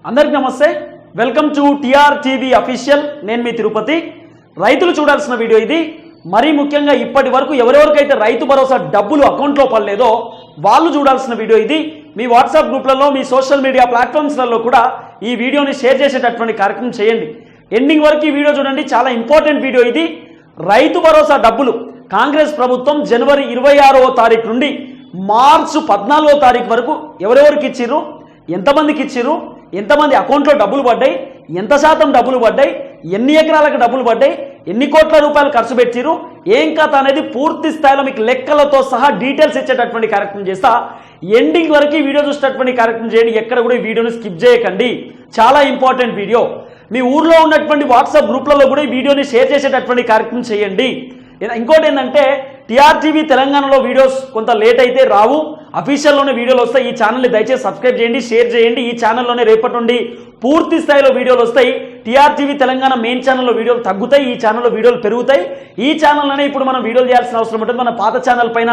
అందరికీ నమస్తే, welcome to TR TV official. నేను మీ తిరుపతి. రైతులు చూడాల్సిన వీడియో ఇది. మరీ ముఖ్యంగా ఇప్పటి వరకు ఎవరెవరికైతే రైతు భరోసా డబ్బులు అకౌంట్లో పడలేదో వాళ్ళు చూడాల్సిన వీడియో ఇది. మీ వాట్సాప్ గ్రూప్లలో, మీ సోషల్ మీడియా ప్లాట్ఫామ్స్లలో కూడా ఈ వీడియోని షేర్ చేసేటటువంటి కార్యక్రమం చేయండి. ఎండింగ్ వరకు ఈ వీడియో చూడండి, చాలా ఇంపార్టెంట్ వీడియో ఇది. రైతు భరోసా డబ్బులు కాంగ్రెస్ ప్రభుత్వం జనవరి 26వ తారీఖు నుండి మార్చి 14వ తారీఖు వరకు ఎవరెవరికి ఇచ్చిర్రు, ఎంతమందికి ఇచ్చిర్రు, ఎంతమంది అకౌంట్లో డబ్బులు పడ్డాయి, ఎంత శాతం డబ్బులు పడ్డాయి, ఎన్ని ఎకరాలకు డబ్బులు పడ్డాయి, ఎన్ని కోట్ల రూపాయలు ఖర్చు పెట్టిరు, ఏం కథ అనేది పూర్తి స్థాయిలో మీకు లెక్కలతో సహా డీటెయిల్స్ ఇచ్చేటటువంటి కార్యక్రమం చేస్తా. ఎండింగ్ వరకు ఈ వీడియో చూసేటటువంటి కార్యక్రమం చేయండి. ఎక్కడ కూడా ఈ వీడియోని స్కిప్ చేయకండి, చాలా ఇంపార్టెంట్ వీడియో. మీ ఊర్లో ఉన్నటువంటి వాట్సాప్ గ్రూప్లలో కూడా ఈ వీడియోని షేర్ చేసేటటువంటి కార్యక్రమం చేయండి. ఇంకోటి ఏంటంటే టీఆర్టీవీ తెలంగాణలో వీడియోస్ కొంత లేట్ అయితే రావు, అఫీషియల్లోనే వీడియోలు వస్తాయి. ఈ ఛానల్ని దయచేసి సబ్స్క్రైబ్ చేయండి, షేర్ చేయండి. ఈ ఛానల్లోనే రేపటి నుండి పూర్తి స్థాయిలో వీడియోలు వస్తాయి. టీఆర్టీవీ తెలంగాణ మెయిన్ ఛానల్లో వీడియోలు తగ్గుతాయి, ఈ ఛానల్లో వీడియోలు పెరుగుతాయి. ఈ ఛానల్లోనే ఇప్పుడు మనం వీడియోలు చేయాల్సిన అవసరం ఉంటుంది. మన పాత ఛానల్ పైన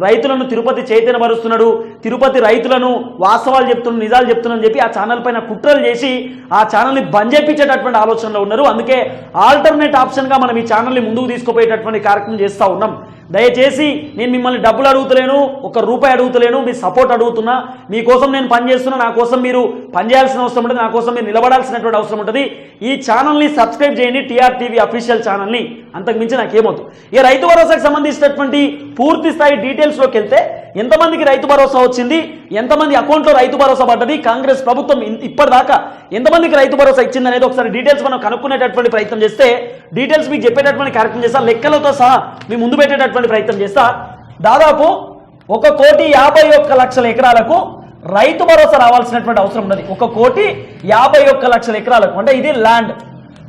రైతులను తిరుపతి చైతన్యపరుస్తున్నాడు, తిరుపతి రైతులను వాస్తవాలు చెప్తున్నాడు, నిజాలు చెప్తున్నాను చెప్పి ఆ ఛానల్ పైన కుట్రలు చేసి ఆ ఛానల్ని బంద్ చేయించేటటువంటి ఆలోచనలో ఉన్నారు. అందుకే ఆల్టర్నేట్ ఆప్షన్గా మనం ఈ ఛానల్ని ముందుకు తీసుకుపోయేటటువంటి కార్యక్రమం చేస్తూ ఉన్నాం. దయచేసి నేను మిమ్మల్ని డబ్బులు అడుగుతలేను, ₹1 అడుగుతలేను, మీ సపోర్ట్ అడుగుతున్నా. మీకోసం నేను పనిచేస్తున్నా, నా కోసం మీరు పనిచేయాల్సిన అవసరం ఉంటుంది, నా కోసం మీరు నిలబడాల్సినటువంటి అవసరం ఉంటుంది. ఈ ఛానల్ని సబ్స్క్రైబ్ చేయండి, టీఆర్టీవీ అఫీషియల్ ఛానల్ని. అంతకుమించి నాకేమవుతుంది. ఈ రైతు భరోసాకు సంబంధించినటువంటి పూర్తి స్థాయి డీటెయిల్స్లోకి వెళ్తే ఎంతమందికి రైతు భరోసా వచ్చింది, ఎంతమంది అకౌంట్లో రైతు భరోసా పడ్డది, కాంగ్రెస్ ప్రభుత్వం ఇప్పటిదాకా ఎంతమందికి రైతు భరోసా ఇచ్చింది అనేది ఒకసారి డీటెయిల్స్ మనం కనుక్కునేటటువంటి ప్రయత్నం చేస్తే, డీటెయిల్స్ మీకు చెప్పేటటువంటి కార్యక్రమం చేస్తా, లెక్కలతో సహా మీ ముందు పెట్టేటటువంటి ప్రయత్నం చేస్తా. దాదాపు 1,51,00,000 ఎకరాలకు రైతు భరోసా రావాల్సినటువంటి అవసరం ఉన్నది. 1,51,00,000 ఎకరాలకు, అంటే ఇది ల్యాండ్.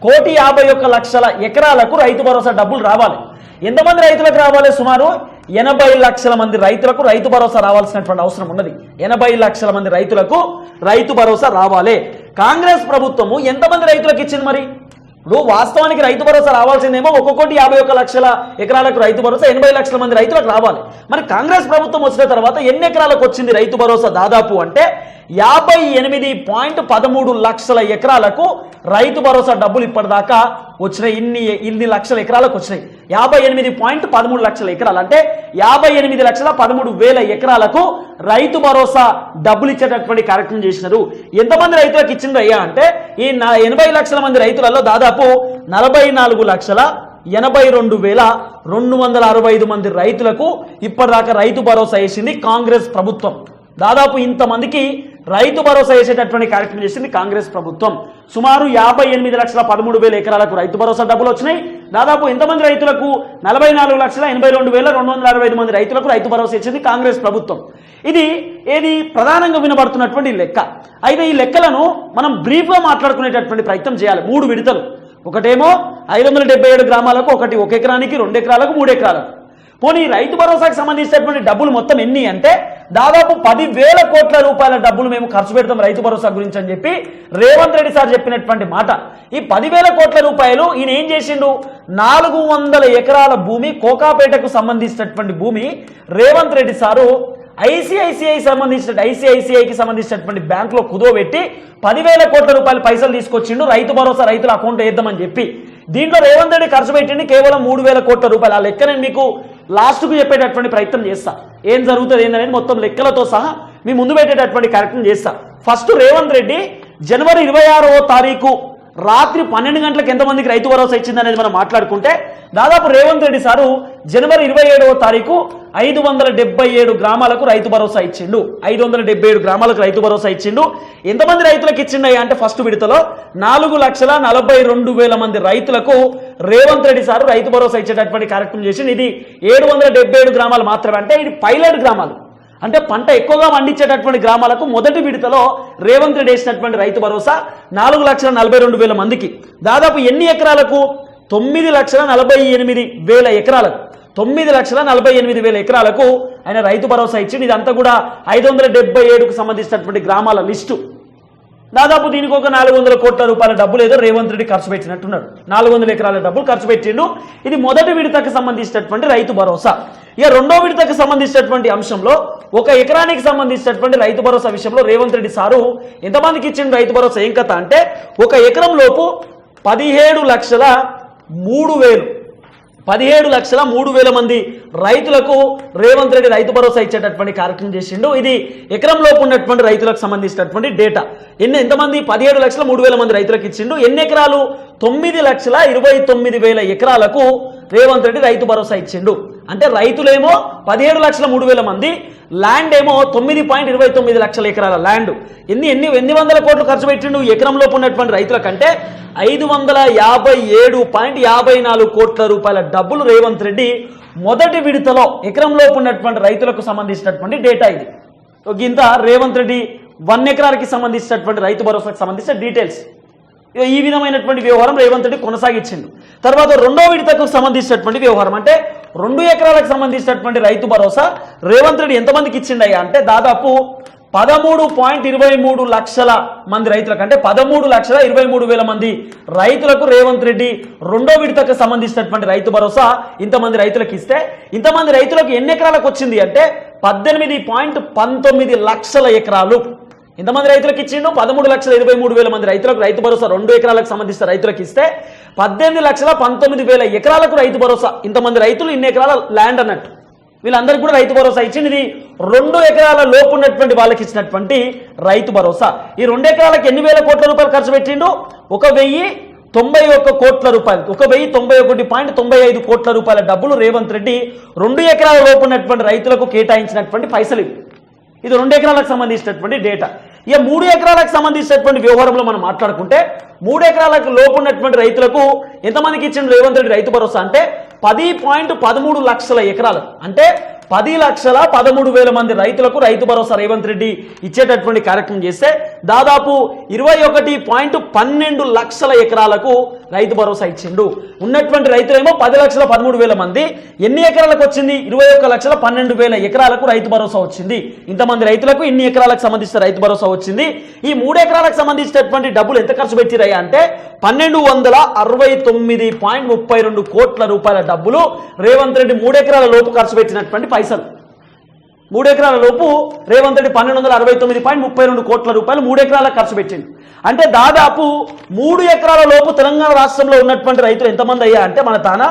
1,51,00,000 ఎకరాలకు రైతు భరోసా డబ్బులు రావాలి. ఎంతమంది రైతులకు రావాలి? సుమారు 80 లక్షల మంది రైతులకు రైతు భరోసా రావాల్సినటువంటి అవసరం ఉన్నది. 80 లక్షల మంది రైతులకు రైతు భరోసా రావాలి. కాంగ్రెస్ ప్రభుత్వము ఎంతమంది రైతులకు ఇచ్చింది? మరి ఇప్పుడు వాస్తవానికి రైతు భరోసా రావాల్సిందేమో 1,51,00,000 ఎకరాలకు రైతు భరోసా 80 లక్షల మంది రైతులకు రావాలి. మరి కాంగ్రెస్ ప్రభుత్వం వచ్చిన తర్వాత ఎన్ని ఎకరాలకు వచ్చింది రైతు భరోసా? దాదాపు అంటే 58.13 లక్షల ఎకరాలకు రైతు భరోసా డబ్బులు ఇప్పటిదాకా వచ్చినాయి. ఇన్ని లక్షల ఎకరాలకు వచ్చినాయి. 58.13 లక్షల ఎకరాలు అంటే 58,13,000 ఎకరాలకు రైతు భరోసా డబ్బులు ఇచ్చేటటువంటి కార్యక్రమం చేసినారు. ఎంతమంది రైతులకు ఇచ్చింది అయ్యా అంటే, ఈ 80 లక్షల మంది రైతులలో దాదాపు 44,82,265 మంది రైతులకు ఇప్పటిదాకా రైతు భరోసా వేసింది కాంగ్రెస్ ప్రభుత్వం. దాదాపు ఇంతమందికి రైతు భరోసా వేసేటటువంటి కార్యక్రమం చేసింది కాంగ్రెస్ ప్రభుత్వం. సుమారు 58,13,000 ఎకరాలకు రైతు భరోసా డబ్బులు వచ్చినాయి. దాదాపు ఎంతమంది రైతులకు? 44,82,265 మంది రైతులకు రైతు భరోసా ఇచ్చింది కాంగ్రెస్ ప్రభుత్వం. ఇది ఏది ప్రధానంగా వినబడుతున్నటువంటి లెక్క. అయితే ఈ లెక్కలను మనం బ్రీఫ్గా మాట్లాడుకునేటటువంటి ప్రయత్నం చేయాలి. 3 విడతలు. ఒకటేమో 577 గ్రామాలకు, ఒకటి 1 ఎకరానికి, 2 ఎకరాలకు, 3 ఎకరాలకు. పోనీ రైతు భరోసాకు సంబంధించినటువంటి డబ్బులు మొత్తం ఎన్ని అంటే, దాదాపు 10,000 కోట్ల రూపాయల డబ్బులు మేము ఖర్చు పెడతాం రైతు భరోసా గురించి అని చెప్పి రేవంత్ రెడ్డి సార్ చెప్పినటువంటి మాట. ఈ 10,000 కోట్ల రూపాయలు ఈయన ఏం చేసిండు? 400 ఎకరాల భూమి, కోకాపేటకు సంబంధించినటువంటి భూమి రేవంత్ రెడ్డి సారు ఐసిఐసిఐకి సంబంధించినటువంటి బ్యాంకులో కుదోబెట్టి 10,000 కోట్ల రూపాయల పైసలు తీసుకొచ్చిండు రైతు భరోసా రైతుల అకౌంట్ వేద్దామని చెప్పి. దీంట్లో రేవంత్ రెడ్డి ఖర్చు పెట్టింది కేవలం 3,000 కోట్ల రూపాయలు. ఆ లెక్క నేను మీకు లాస్ట్కు చెప్పేటటువంటి ప్రయత్నం చేస్తా. ఏం జరుగుతుంది ఏందనేది మొత్తం లెక్కలతో సహా మీ ముందు పెట్టేటటువంటి కార్యక్రమం చేస్తా. ఫస్ట్ రేవంత్ రెడ్డి జనవరి 26వ తారీఖు రాత్రి 12 గంటలకు ఎంతమందికి రైతు భరోసా ఇచ్చింది అనేది మనం మాట్లాడుకుంటే, దాదాపు రేవంత్ రెడ్డి సారు జనవరి 27వ తారీఖు 577 గ్రామాలకు రైతు భరోసా ఇచ్చిండు. 577 గ్రామాలకు రైతు భరోసా ఇచ్చిండు. ఎంతమంది రైతులకు ఇచ్చిండయ్యా అంటే, ఫస్ట్ విడతలో 4,42,000 మంది రైతులకు రేవంత్ రెడ్డి సారు రైతు భరోసా ఇచ్చేటటువంటి కార్యక్రమం చేసింది. ఇది 777 గ్రామాలు మాత్రమే. అంటే ఇది పైలట్ గ్రామాలు, అంటే పంట ఎక్కువగా పండించేటటువంటి గ్రామాలకు మొదటి విడతలో రేవంత్ రెడ్డి వేసినటువంటి రైతు భరోసా 4,42,000 మందికి. దాదాపు ఎన్ని ఎకరాలకు? 9,48,000 ఎకరాలకు. 9,48,000 ఎకరాలకు ఆయన రైతు భరోసా ఇచ్చింది. ఇదంతా కూడా 577కు సంబంధించినటువంటి గ్రామాల లిస్టు. దాదాపు దీనికి ఒక 400 కోట్ల రూపాయల డబ్బులు ఏదో రేవంత్ రెడ్డి ఖర్చు పెట్టినట్టున్నాడు. 400 ఎకరాల డబ్బులు ఖర్చు పెట్టిండు. ఇది మొదటి విడతకు సంబంధించినటువంటి రైతు భరోసా. ఇక రెండో విడతకు సంబంధించినటువంటి అంశంలో ఒక ఎకరానికి సంబంధించినటువంటి రైతు భరోసా విషయంలో రేవంత్ రెడ్డి సారు ఎంతమందికి ఇచ్చిండు రైతు భరోసా? ఏం కథ అంటే ఒక ఎకరం లోపు 17,03,000 మంది రైతులకు రేవంత్ రెడ్డి రైతు భరోసా ఇచ్చేటటువంటి కార్యక్రమం చేసిండు. ఇది ఎకరం లోపు ఉన్నటువంటి రైతులకు సంబంధించినటువంటి డేటా. ఎంతమంది? 17,03,000 మంది రైతులకు ఇచ్చిండు. ఎన్ని ఎకరాలు? 9,29,000 ఎకరాలకు రేవంత్ రెడ్డి రైతు భరోసా ఇచ్చిండు. అంటే రైతులేమో 17,03,000 మంది, ల్యాండ్ ఏమో 9.29 లక్షల ఎకరాల ల్యాండ్. ఎన్ని వందల కోట్లు ఖర్చు పెట్టిండు ఎకరం లోపు ఉన్నటువంటి రైతుల కంటే? 557.54 కోట్ల రూపాయల డబ్బులు రేవంత్ రెడ్డి మొదటి విడతలో ఎకరం లోపు ఉన్నటువంటి రైతులకు సంబంధించినటువంటి డేటా ఇది. ఇంత రేవంత్ రెడ్డి 1 ఎకరానికి సంబంధించినటువంటి రైతు భరోసాకు సంబంధించిన డీటెయిల్స్. ఈ విధమైనటువంటి వ్యవహారం రేవంత్ రెడ్డి కొనసాగించిండు. తర్వాత రెండో విడతకు సంబంధించినటువంటి వ్యవహారం అంటే 2 ఎకరాలకు సంబంధించినటువంటి రైతు భరోసా రేవంత్ రెడ్డి ఎంతమందికి ఇచ్చిండయ్యా అంటే దాదాపు 13.23 లక్షల మంది రైతులకు, అంటే 13,23,000 మంది రైతులకు రేవంత్ రెడ్డి రెండో విడతకు సంబంధించినటువంటి రైతు భరోసా ఇంతమంది రైతులకు ఇస్తే, ఇంతమంది రైతులకు ఎన్ని ఎకరాలకు వచ్చింది అంటే 18.19 లక్షల ఎకరాలు. ఇంతమంది రైతులకు ఇచ్చిండు? 13,23,000 మంది రైతులకు రైతు భరోసా 2 ఎకరాలకు సంబంధించిన రైతులకు ఇస్తే 18,19,000 ఎకరాలకు రైతు భరోసా. ఇంతమంది రైతులు ఇన్ని ఎకరాల ల్యాండ్ అన్నట్టు వీళ్ళందరికీ కూడా రైతు భరోసా ఇచ్చింది. ఇది 2 ఎకరాల లోపు ఉన్నటువంటి వాళ్ళకి ఇచ్చినటువంటి రైతు భరోసా. ఈ 2 ఎకరాలకు ఎన్ని వేల కోట్ల రూపాయలు ఖర్చు పెట్టిండు? 1,091 కోట్ల రూపాయలు, 1,091.95 కోట్ల రూపాయల డబ్బులు రేవంత్ రెడ్డి 2 ఎకరాల లోపు ఉన్నటువంటి రైతులకు కేటాయించినటువంటి పైసలు. ఇది 2 ఎకరాలకు సంబంధించినటువంటి డేటా. ఇక 3 ఎకరాలకు సంబంధించినటువంటి వ్యవహారంలో మనం మాట్లాడుకుంటే 3 ఎకరాలకు లోపు ఉన్నటువంటి రైతులకు ఎంతమందికి ఇచ్చిండు రేవంత్ రెడ్డి రైతు భరోసా అంటే 10.13 లక్షల ఎకరాలు. అంటే 10,13,000 మంది రైతులకు రైతు భరోసా రేవంత్ రెడ్డి ఇచ్చేటటువంటి కార్యక్రమం చేస్తే దాదాపు 21.12 లక్షల ఎకరాలకు రైతు భరోసా ఇచ్చిండు. ఉన్నటువంటి రైతులేమో 10,13,000 మంది. ఎన్ని ఎకరాలకు వచ్చింది? 21,12,000 ఎకరాలకు రైతు భరోసా వచ్చింది. ఇంతమంది రైతులకు ఇన్ని ఎకరాలకు సంబంధించిన రైతు భరోసా వచ్చింది. ఈ 3 ఎకరాలకు సంబంధించినటువంటి డబ్బులు ఎంత ఖర్చు పెట్టిరయ్యా అంటే 1,269.32 కోట్ల రూపాయల డబ్బులు రేవంత్ రెడ్డి 3 ఎకరాల లోపు ఖర్చు పెట్టినటువంటి పైసలు. 3 ఎకరాల లోపు రేవంత్ రెడ్డి 1,269.32 కోట్ల రూపాయలు 3 ఎకరాలకు ఖర్చు పెట్టింది. అంటే దాదాపు 3 ఎకరాల లోపు తెలంగాణ రాష్ట్రంలో ఉన్నటువంటి రైతులు ఎంతమంది అయ్యా అంటే మన తాన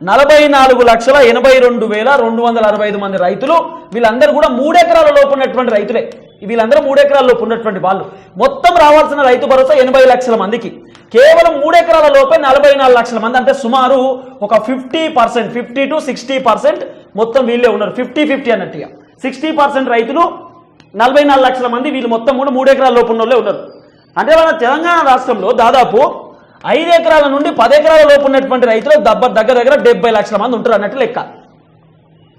44,82,265 మంది రైతులు. వీళ్ళందరూ కూడా 3 ఎకరాల లోపు ఉన్నటువంటి రైతులే. వీళ్ళందరూ 3 ఎకరాల లోపు ఉన్నటువంటి వాళ్ళు. మొత్తం రావాల్సిన రైతు భరోసా 80 లక్షల మందికి కేవలం 3 ఎకరాల లోపే 44 లక్షల మంది. అంటే సుమారు ఒక 50%, 50 to 60% మొత్తం వీళ్ళే ఉన్నారు. 50-50 అన్నట్టుగా 60% రైతులు, 44 లక్షల మంది వీళ్ళు మొత్తం కూడా 3 ఎకరాల లోపు ఉన్న వాళ్ళే ఉన్నారు. అంటే మన తెలంగాణ రాష్ట్రంలో దాదాపు 5 ఎకరాల నుండి 10 ఎకరాల లోపు ఉన్నటువంటి రైతులు దగ్గర 70 లక్షల మంది ఉంటారు అన్నట్టు లెక్క.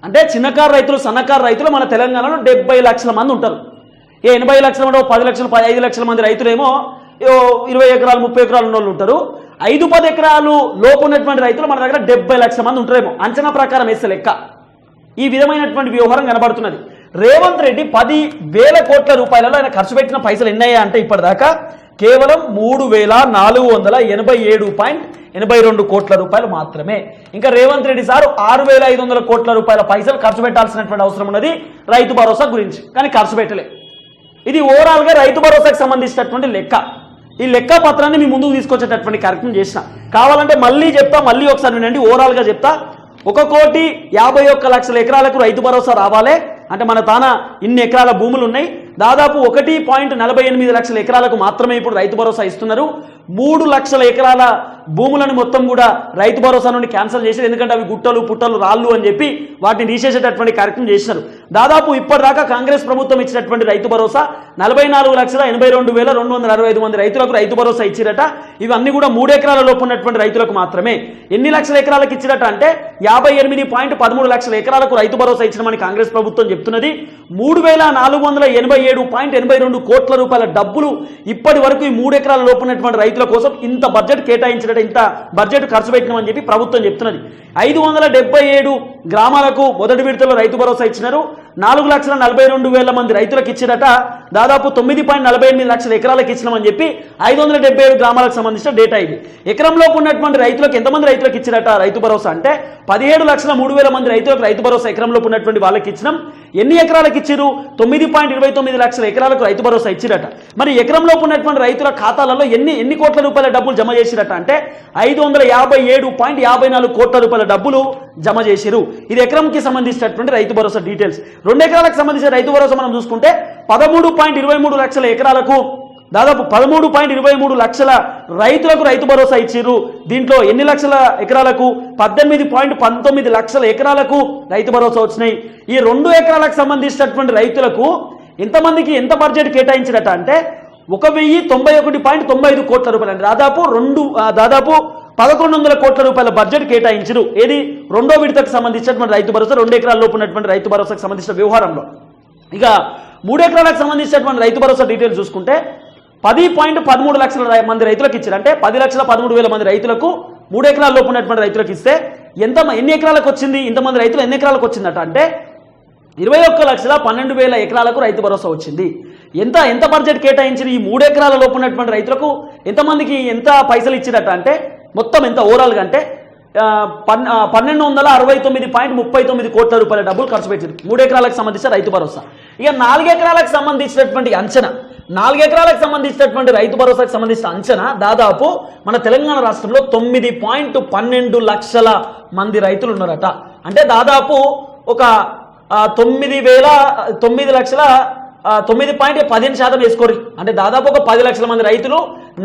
అంటే చిన్నకారు రైతులు, సన్నకారు రైతులు మన తెలంగాణలో 70 లక్షల మంది ఉంటారు. 80 లక్షల మంది, 10 లక్షలు, 15 లక్షల మంది రైతులేమో 20 ఎకరాలు, 30 ఎకరాలు ఉన్న వాళ్ళు ఉంటారు. 5-10 ఎకరాలు లోపు ఉన్నటువంటి రైతులు మన దగ్గర 70 లక్షల మంది ఉంటారేమో అంచనా ప్రకారం వేస్తే లెక్క. ఈ విధమైనటువంటి వ్యవహారం కనబడుతున్నది. రేవంత్ రెడ్డి 10,000 కోట్ల రూపాయలలో ఆయన ఖర్చు పెట్టిన పైసలు ఎన్నయ్యా అంటే ఇప్పటిదాకా కేవలం 3,487.82 కోట్ల రూపాయలు మాత్రమే. ఇంకా రేవంత్ రెడ్డి సార్ 6,500 కోట్ల రూపాయల పైసలు ఖర్చు పెట్టాల్సినటువంటి అవసరం ఉన్నది రైతు భరోసా గురించి, కానీ ఖర్చు పెట్టలే. ఇది ఓవరాల్ గా రైతు భరోసాకు సంబంధించినటువంటి లెక్క. ఈ లెక్క పత్రాన్ని మీ ముందుకు తీసుకొచ్చేటటువంటి కార్యక్రమం చేసిన. కావాలంటే మళ్ళీ చెప్తా, మళ్ళీ ఒకసారి వినండి, ఓవరాల్ గా చెప్తా. 1,51,00,000 ఎకరాలకు రైతు భరోసా రావాలి అంటే మన తాన ఇన్ని ఎకరాల భూములు ఉన్నాయి. దాదాపు 1.48 లక్షల ఎకరాలకు మాత్రమే ఇప్పుడు రైతు భరోసా ఇస్తున్నారు. 3 లక్షల ఎకరాల భూములను మొత్తం కూడా రైతు భరోసా నుండి క్యాన్సిల్ చేశారు. ఎందుకంటే అవి గుట్టలు, పుట్టలు, రాళ్ళు అని చెప్పి వాటిని తీసేసేటటువంటి కార్యక్రమం చేశారు. దాదాపు ఇప్పటిదాకా కాంగ్రెస్ ప్రభుత్వం ఇచ్చినటువంటి రైతు భరోసా 44,82,265 మంది రైతులకు రైతు భరోసా ఇచ్చిరట. ఇవన్నీ కూడా 3 ఎకరాల లోపు ఉన్నటువంటి రైతులకు మాత్రమే. ఎన్ని లక్షల ఎకరాలకు ఇచ్చిరట అంటే 58.13 లక్షల ఎకరాలకు రైతు భరోసా ఇచ్చినామని కాంగ్రెస్ ప్రభుత్వం చెప్తున్నది. 3,487.82 కోట్ల రూపాయల డబ్బులు ఇప్పటి వరకు ఈ 3 ఎకరాల లోపు ఉన్నటువంటి రైతుల కోసం ఇంత బడ్జెట్ కేటాయించిన కిందట ఇంత బడ్జెట్ ఖర్చు పెట్టినామని చెప్పి ప్రభుత్వం చెప్తున్నది. 577 గ్రామాలకు మొదటి విడతలో రైతు భరోసా ఇచ్చినారు. 4,42,000 మంది రైతులకు ఇచ్చిరట. దాదాపు 9.48 లక్షల ఎకరాలకు ఇచ్చినామని చెప్పి 577 గ్రామాలకు సంబంధించిన డేటా ఇది. ఎకరంలోపు ఉన్నటువంటి రైతులకు ఎంతమంది రైతులకు ఇచ్చిరట రైతు భరోసా అంటే 17,03,000 మంది రైతులకు రైతు భరోసా ఎకరంలోపు ఉన్నటువంటి వాళ్ళకి ఇచ్చినాం. ఎన్ని ఎకరాలకు ఇచ్చిరు? 9.29 లక్షల ఎకరాలకు రైతు భరోసా ఇచ్చిరట. మరి ఎకరంలోపు ఉన్నటువంటి రైతుల ఖాతాలలో ఎన్ని కోట్ల రూపాయల డబ్బులు జమ చేసిరట అంటే 557.54 కోట్ల రూపాయల డబ్బులు జమ చేసిరు. ఇది ఎకరంకి సంబంధించినటువంటి రైతు భరోసా డీటెయిల్స్. 2 ఎకరాలకు సంబంధించిన రైతు భరోసా మనం చూసుకుంటే 13.23 లక్షల ఎకరాలకు దాదాపు 13.23 లక్షల రైతులకు రైతు భరోసా ఇచ్చిర్రు. దీంట్లో ఎన్ని లక్షల ఎకరాలకు? 18.19 లక్షల ఎకరాలకు రైతు భరోసా వచ్చినాయి. ఈ 2 ఎకరాలకు సంబంధించినటువంటి రైతులకు ఎంతమందికి ఎంత బడ్జెట్ కేటాయించినట్ట అంటే 1,091.95 కోట్ల రూపాయలు అంటే దాదాపు 1,100 కోట్ల రూపాయల బడ్జెట్ కేటాయించారు. ఏది? 2వ విడతకు సంబంధించినటువంటి రైతు భరోసా 2 ఎకరాల లోపు ఉన్నటువంటి రైతు భరోసాకు సంబంధించిన వ్యవహారంలో. ఇక 3 ఎకరాలకు సంబంధించినటువంటి రైతు భరోసా డీటెయిల్స్ చూసుకుంటే 10.13 లక్షల మంది రైతులకు ఇచ్చారు. అంటే 10,13,000 మంది రైతులకు 3 ఎకరాల లోపు ఉన్నటువంటి రైతులకు ఇస్తే ఎన్ని ఎకరాలకు వచ్చింది? ఇంతమంది రైతులు ఎన్ని ఎకరాలకు వచ్చిందట అంటే 21,12,000 ఎకరాలకు రైతు భరోసా వచ్చింది. ఎంత బడ్జెట్ కేటాయించిన ఈ 3 ఎకరాల లోపు ఉన్నటువంటి రైతులకు ఎంతమందికి ఎంత పైసలు ఇచ్చినట్ట అంటే మొత్తం ఎంత ఓవరాల్గా అంటే 1,269.39 కోట్ల రూపాయల డబ్బులు ఖర్చు పెట్టింది 3 ఎకరాలకు సంబంధించిన రైతు భరోసా. ఇక 4 ఎకరాలకు సంబంధించినటువంటి అంచనా 4 ఎకరాలకు సంబంధించినటువంటి రైతు భరోసాకు సంబంధించిన అంచనా దాదాపు మన తెలంగాణ రాష్ట్రంలో 9.12 లక్షల మంది రైతులు ఉన్నారట. అంటే దాదాపు ఒక 9,15,000 వేసుకోరు. అంటే దాదాపు ఒక 10 లక్షల మంది రైతులు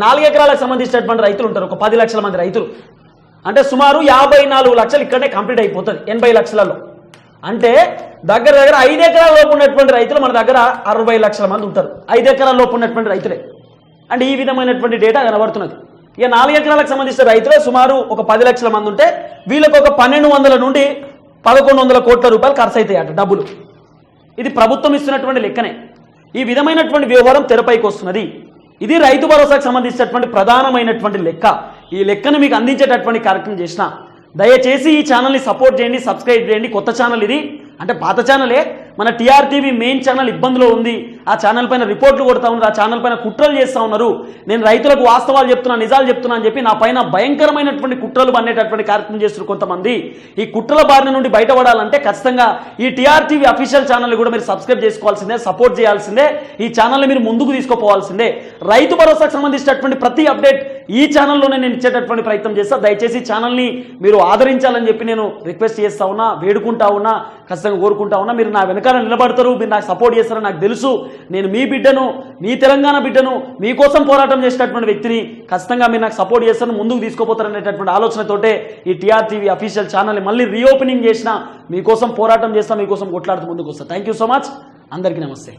4 ఎకరాలకు సంబంధించినటువంటి రైతులు ఉంటారు. ఒక 10 లక్షల మంది రైతులు అంటే సుమారు 54 లక్షలు ఇక్కడనే కంప్లీట్ అయిపోతుంది 80 లక్షలలో. అంటే దగ్గర 5 ఎకరాల లోపు ఉన్నటువంటి రైతులు మన దగ్గర 60 లక్షల మంది ఉంటారు. 5 ఎకరాల లోపు ఉన్నటువంటి రైతులే. అంటే ఈ విధమైనటువంటి డేటా కనబడుతున్నది. ఇక 4 ఎకరాలకు సంబంధించిన రైతులే సుమారు ఒక 10 లక్షల మంది ఉంటే వీళ్ళకి ఒక 1,200 నుండి 1,100 కోట్ల రూపాయలు ఖర్చు అవుతాయి అట డబ్బులు. ఇది ప్రభుత్వం ఇస్తున్నటువంటి లెక్కనే. ఈ విధమైనటువంటి వ్యవహారం తెరపైకి వస్తున్నది. ఇది రైతు భరోసాకు సంబంధించినటువంటి ప్రధానమైనటువంటి లెక్క. ఈ లెక్కను మీకు అందించేటటువంటి కార్యక్రమం చేసిన దయచేసి ఈ ఛానల్ని సపోర్ట్ చేయండి, సబ్స్క్రైబ్ చేయండి. కొత్త ఛానల్ ఇది, అంటే పాత ఛానలే. మన టీఆర్టీవీ మెయిన్ ఛానల్ ఇబ్బందిలో ఉంది. ఆ ఛానల్ పైన రిపోర్ట్లు కొడతా ఉన్నారు, ఆ ఛానల్ పైన కుట్రలు చేస్తూ ఉన్నారు. నేను రైతులకు వాస్తవాలు చెప్తున్నా, నిజాలు చెప్తున్నా అని చెప్పి నా పైన భయంకరమైనటువంటి కుట్రలు పన్నేటటువంటి కార్యక్రమం చేస్తున్నారు కొంతమంది. ఈ కుట్రల బారిన నుండి బయటపడాలంటే ఖచ్చితంగా ఈ టీఆర్టీవీ అఫీషియల్ ఛానల్ కూడా మీరు సబ్స్క్రైబ్ చేసుకోవాల్సిందే, సపోర్ట్ చేయాల్సిందే. ఈ ఛానల్ని మీరు ముందుకు తీసుకుపోవాల్సిందే. రైతు భరోసాకు సంబంధించినటువంటి ప్రతి అప్డేట్ ఈ ఛానల్లోనే నేను ఇచ్చేటటువంటి ప్రయత్నం చేస్తా. దయచేసి ఛానల్ని మీరు ఆదరించాలని చెప్పి నేను రిక్వెస్ట్ చేస్తా ఉన్నా, వేడుకుంటా ఉన్నా, ఖచ్చితంగా కోరుకుంటా ఉన్నా. మీరు నా వెనకాల నిలబడతారు, మీరు నాకు సపోర్ట్ చేస్తారని నాకు తెలుసు. నేను మీ బిడ్డను, మీ తెలంగాణ బిడ్డను, మీకోసం పోరాటం చేసేటటువంటి వ్యక్తిని. ఖచ్చితంగా మీరు నాకు సపోర్ట్ చేస్తాను, ముందుకు తీసుకుపోతారనేటటువంటి ఆలోచనతోటే ఈ టీఆర్టీవీ అఫీషియల్ ఛానల్ని మళ్ళీ రీఓపెనింగ్ చేసిన. మీకోసం పోరాటం చేస్తా, మీకోసం కొట్లాడుతూ ముందుకు వస్తా. Thank you so much. అందరికీ నమస్తే.